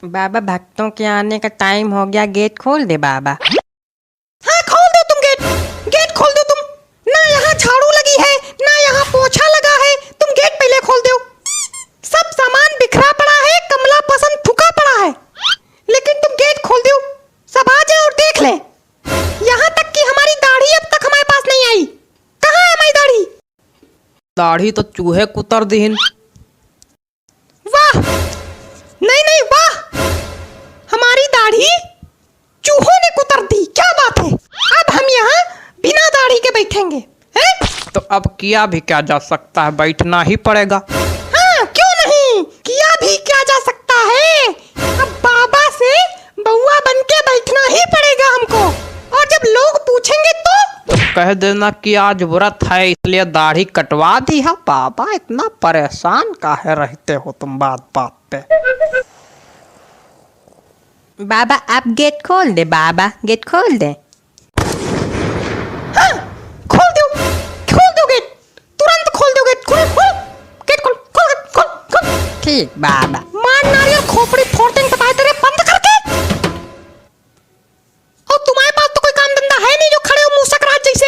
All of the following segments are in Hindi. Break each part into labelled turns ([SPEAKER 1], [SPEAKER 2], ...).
[SPEAKER 1] बाबा भक्तों के आने का टाइम हो गया, गेट खोल दे बाबा।
[SPEAKER 2] हाँ खोल दो तुम गेट खोल दो तुम। ना यहाँ झाड़ू लगी है ना यहाँ पोछा लगा है, तुम गेट पहले खोल दो। सब सामान बिखरा पड़ा है, कमला पसंद थुका पड़ा है, लेकिन तुम गेट खोल दो। सब आ जाए और देख ले। यहाँ तक कि हमारी दाढ़ी अब तक हमारे पास नहीं आई। कहाँ है हमारी दाढ़ी?
[SPEAKER 3] दाढ़ी तो चूहे कुतर दीन।
[SPEAKER 2] वाह, नहीं नहीं वाह, हमारी दाढ़ी चूहों ने कुतर दी। क्या बात है, अब हम यहाँ बिना दाढ़ी के बैठेंगे हैं?
[SPEAKER 3] तो अब किया भी क्या जा सकता है, बैठना ही पड़ेगा।
[SPEAKER 2] हाँ क्यों नहीं, किया भी क्या जा सकता है। अब बाबा से बउआ बन के बैठना ही पड़ेगा हमको। और जब लोग पूछेंगे तो
[SPEAKER 3] कह देना कि आज व्रत है इसलिए दाढ़ी कटवा दी है। बाबा इतना परेशान काहे रहते हो तुम बात बात पे।
[SPEAKER 1] बाबा आप गेट खोल दे बाबा, गेट खोल दे।
[SPEAKER 2] हाँ खोल दो गेट, तुरंत खोल दो गेट। गेट खोल।
[SPEAKER 1] ठीक बाबा।
[SPEAKER 2] मार नारियल खोपड़ी फोड़ देंगे बताए तेरे, बंद करके। और तुम्हारे पास तो कोई काम धंधा है नहीं जो खड़े हो मुंह सकरात जैसे।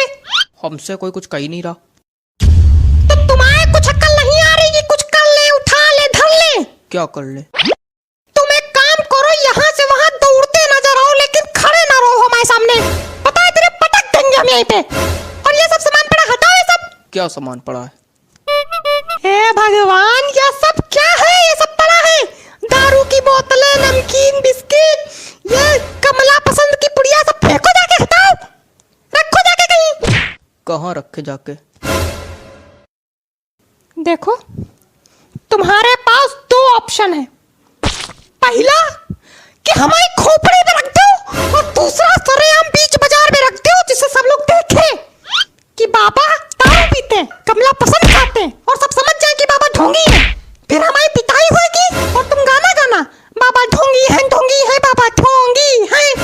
[SPEAKER 3] हमसे कोई कुछ कही नहीं रहा।
[SPEAKER 2] तो तुम्हारे कुछ अक्ल नहीं आ रही कि कुछ कर ले, उठा ले, धर ले।
[SPEAKER 3] क्या कर ले?
[SPEAKER 2] तुम एक काम करो, यहाँ से वहाँ दौड़ते नजर आओ, लेकिन खड़े ना रहो हमारे सामने। पता है तेरे पटक देंगे हम यहीं पे। और ये सब सामान पड़ा, हटाओ ये सब।
[SPEAKER 3] क्या सामान पड़ा है?
[SPEAKER 2] हे भगवान, ये सब क्या है? ये सब पड़ा है दारू की बोतलें, नमकीन, बिस्किट, ये कमला पसंद की पुड़िया, सब फेंको जाके, हटाओ, रखो जाके कहीं।
[SPEAKER 3] कहाँ रखे जाके?
[SPEAKER 2] देखो तुम्हारे पास दो ऑप्शन है। पहला कि हमारी खोपड़ी में रख दो, और दूसरा सरेआम बीच बाजार में रख दो, जिससे सब लोग देखें कि बाबा दारू पीते हैं, कमला पसंद खाते हैं, और सब समझ जाए कि बाबा ढोंगी है। फिर हमारी पिटाई होगी और तुम गाना गाना, बाबा ढोंगी है, बाबा ढोंगी है।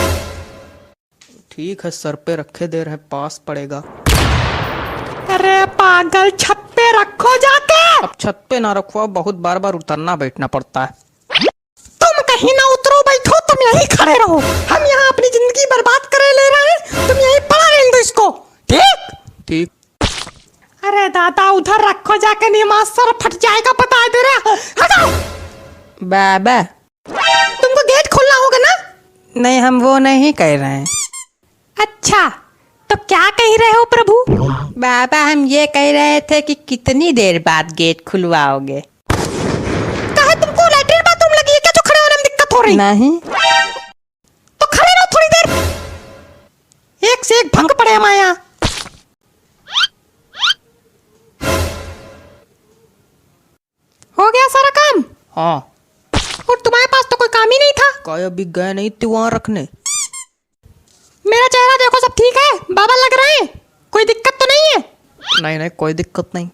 [SPEAKER 3] ठीक है, सर पे रखे दे रहे, पास पड़ेगा।
[SPEAKER 2] अरे पागल, छत पे रखो जाके।
[SPEAKER 3] अब छत पे ना रखो, बहुत बार बार उतरना बैठना पड़ता है।
[SPEAKER 2] तुम कहीं ना उतरो, बैठो, तुम यहीं खड़े रहो। हम यहाँ अपनी जिंदगी बर्बाद करे ले रहे हैं, तुम यहीं पड़ा रहने दो इसको, ठीक?
[SPEAKER 3] ठीक।
[SPEAKER 2] अरे दादा, उधर रखो जाके, नमाज सर फट जाएगा, बता दे रहा। हटाओ
[SPEAKER 1] बाबा
[SPEAKER 2] तुमको गेट खोलना होगा ना?
[SPEAKER 1] नहीं, हम वो नहीं कह रहे हैं।
[SPEAKER 2] अच्छा तो क्या कह रहे हो प्रभु?
[SPEAKER 1] बाबा हम ये कह रहे थे कि कितनी देर बाद गेट खुलवाओगे।
[SPEAKER 2] कहे तुमको लैट्रिन बाथरूम लगी है क्या जो खड़े होने में दिक्कत हो रही?
[SPEAKER 1] नहीं।
[SPEAKER 2] तो खड़े रहो थोड़ी देर, एक से एक भंग पड़े हमारे यहाँ। हो गया सारा काम?
[SPEAKER 3] हाँ।
[SPEAKER 2] और तुम्हारे पास तो कोई काम ही नहीं था।
[SPEAKER 3] काय अभी गए नहीं थे वहाँ रखने?
[SPEAKER 2] मेरा चेहरा देखो, सब ठीक है? बाबा लग रहे हैं, कोई दिक्कत तो नहीं है?
[SPEAKER 3] नहीं नहीं, कोई दिक्कत नहीं,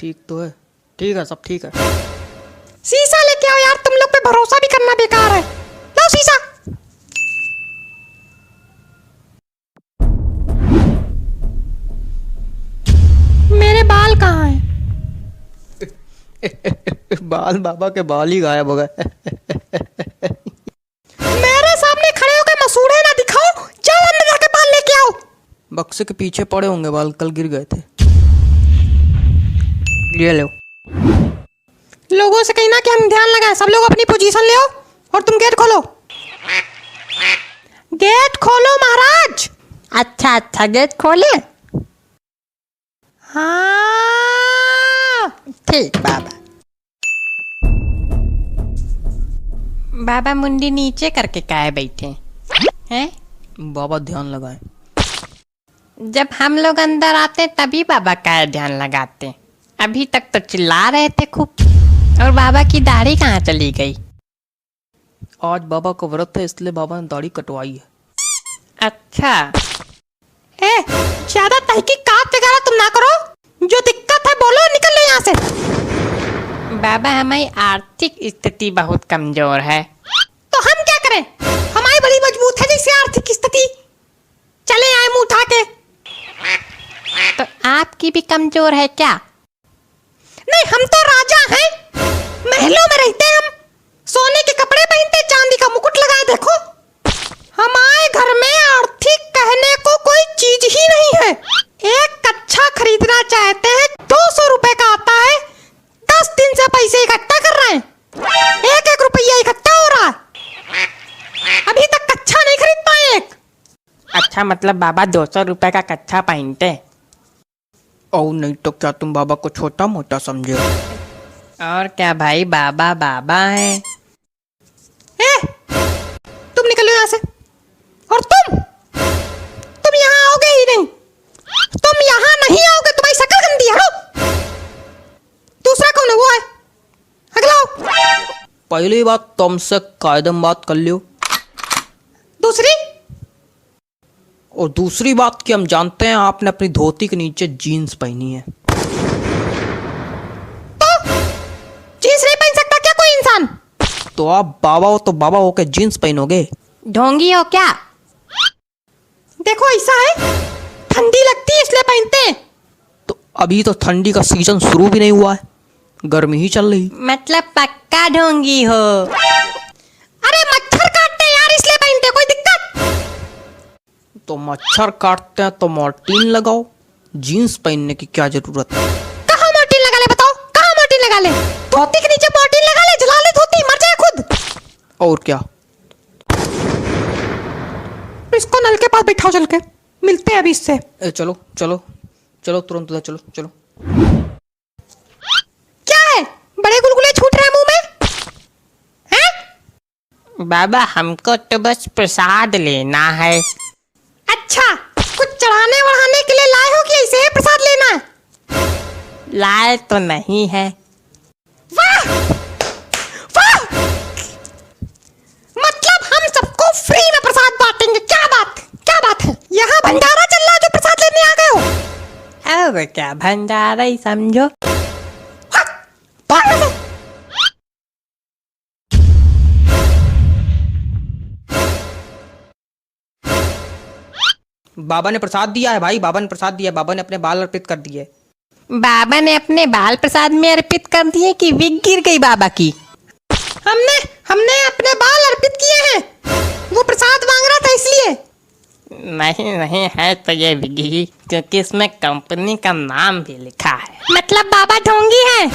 [SPEAKER 3] ठीक तो है। ठीक है, सब ठीक है।
[SPEAKER 2] शीशा लेके आओ यार, तुम लोग पे भरोसा भी करना बेकार है। लाओ शीशा। मेरे बाल कहाँ हैं?
[SPEAKER 3] बाल, बाबा के बाल ही गायब हो गए।
[SPEAKER 2] मेरे सामने खड़े होकर मसूड़े ना दिखाओ, जाओ अंदर जाके बाल लेके आओ।
[SPEAKER 3] बक्से के पीछे पड़े होंगे बाल, कल गिर गए थे। ये लो।
[SPEAKER 2] लोगों से कहना कि हम ध्यान लगाएं, सब लोग अपनी पोजीशन ले आओ और तुम गेट खोलो। गेट खोलो महाराज।
[SPEAKER 1] अच्छा अच्छा, गेट खोले।
[SPEAKER 2] हाँ
[SPEAKER 1] ठीक बाबा। बाबा मुंडी नीचे करके काहे बैठे हैं?
[SPEAKER 3] बाबा ध्यान लगाए।
[SPEAKER 1] जब हम लोग अंदर आते तभी बाबा का ध्यान लगाते। अभी तक तो चिल्ला रहे थे खूब। और बाबा की दाढ़ी कहाँ चली गई?
[SPEAKER 3] आज बाबा का व्रत है इसलिए बाबा ने दाढ़ी कटवाई है।
[SPEAKER 1] अच्छा।
[SPEAKER 2] ए, ज्यादा तहकीकात वगैरह तुम ना करो, जो दिक्कत है बोलो, निकल लो यहाँ से।
[SPEAKER 1] बाबा हमारी आर्थिक स्थिति बहुत कमजोर है।
[SPEAKER 2] तो हम क्या करें? हमारी बड़ी मजबूत है जैसे आर्थिक स्थिति। चले आए मुंह उठा के।
[SPEAKER 1] तो आपकी भी कमजोर है क्या?
[SPEAKER 2] नहीं, हम तो राजा हैं, महलों में रहते हैं हम, सोने के कपड़े पहनते,
[SPEAKER 1] अच्छा मतलब बाबा 200 रुपए का कच्छा पहनते।
[SPEAKER 3] और नहीं तो क्या तुम बाबा को छोटा मोटा समझे हो?
[SPEAKER 1] और क्या भाई, बाबा बाबा है।
[SPEAKER 2] ए, तुम निकलो यहाँ से। और तुम यहाँ आओगे ही नहीं। तुम यहाँ नहीं आओगे, तुम्हारी शक्ल गंदी है। हटो। दूसरा कौन है? वो है, अगला आओ।
[SPEAKER 3] पहली बात तुमसे कायदम बात कर लियो।
[SPEAKER 2] दूसरी?
[SPEAKER 3] और दूसरी बात कि हम जानते हैं आपने अपनी धोती के नीचे जीन्स पहनी है।
[SPEAKER 2] तो जीन्स नहीं पहन सकता क्या कोई इंसान?
[SPEAKER 3] तो आप बाबा हो तो बाबा हो के जीन्स पहनोगे?
[SPEAKER 1] ढोंगी हो क्या?
[SPEAKER 2] देखो ऐसा है, ठंडी लगती है इसलिए पहनते हैं।
[SPEAKER 3] तो अभी तो ठंडी का सीजन शुरू भी नहीं हुआ है, गर्मी ही चल रही।
[SPEAKER 1] मतलब पक्का ढोंगी हो?
[SPEAKER 2] अरे मच्छर काटते हैं यार, इसलिए पहनते हैं। कोई दिक्कत?
[SPEAKER 3] तो मच्छर काटते हैं तो मॉर्टीन लगाओ, जीन्स पहनने की क्या जरूरत है?
[SPEAKER 2] कहाँ मॉर्टीन लगा ले? बताओ कहाँ मॉर्टीन लगा ले? धोती के नीचे मॉर्टीन लगा ले, जला ले धोती, मर जाए खुद।
[SPEAKER 3] और क्या?
[SPEAKER 2] इसको नल के पास बैठाओ, चल के मिलते हैं अभी इससे।
[SPEAKER 3] चलो चलो चलो तुरंत उधर चलो चलो।
[SPEAKER 2] क्या है, बड़े गुलगुले छूट रहे हैं मुंह में? हैं?
[SPEAKER 1] बाबा हमको तो बस प्रसाद लेना है।
[SPEAKER 2] अच्छा, कुछ चढ़ाने वढ़ाने के लिए लाए हो कि ऐसे ही प्रसाद लेना है?
[SPEAKER 1] लाए तो नहीं है।
[SPEAKER 2] वाह वाह, मतलब हम सबको फ्री में प्रसाद बांटेंगे। क्या बात है? यहाँ भंडारा चल रहा है जो प्रसाद लेने आ गए हो?
[SPEAKER 1] और क्या, भंडारा ही समझो।
[SPEAKER 2] भाग से।
[SPEAKER 3] बाबा ने प्रसाद दिया है भाई, बाबा ने प्रसाद दिया है, बाबा ने अपने बाल अर्पित कर दिए।
[SPEAKER 1] बाबा ने अपने बाल प्रसाद में अर्पित कर दिए कि विग गिर गई बाबा की?
[SPEAKER 2] हमने अपने बाल अर्पित किए हैं। वो प्रसाद मांग रहा था इसलिए।
[SPEAKER 1] नहीं नहीं, है तो ये विगी, क्योंकि इसमें कंपनी का नाम भी लिखा है।
[SPEAKER 2] मतलब बाबा ढोंगी है?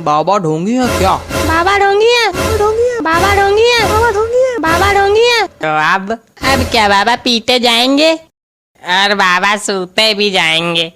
[SPEAKER 3] बाबा ढोंगी है क्या?
[SPEAKER 2] बाबा ढोंगी है? बाबा ढोंगी है? बाबा ढोंगी है? बाबा ढोंगी है? बाबा ढोंगी है?
[SPEAKER 1] तो अब क्या बाबा पीते जाएंगे और बाबा सूते भी जाएंगे।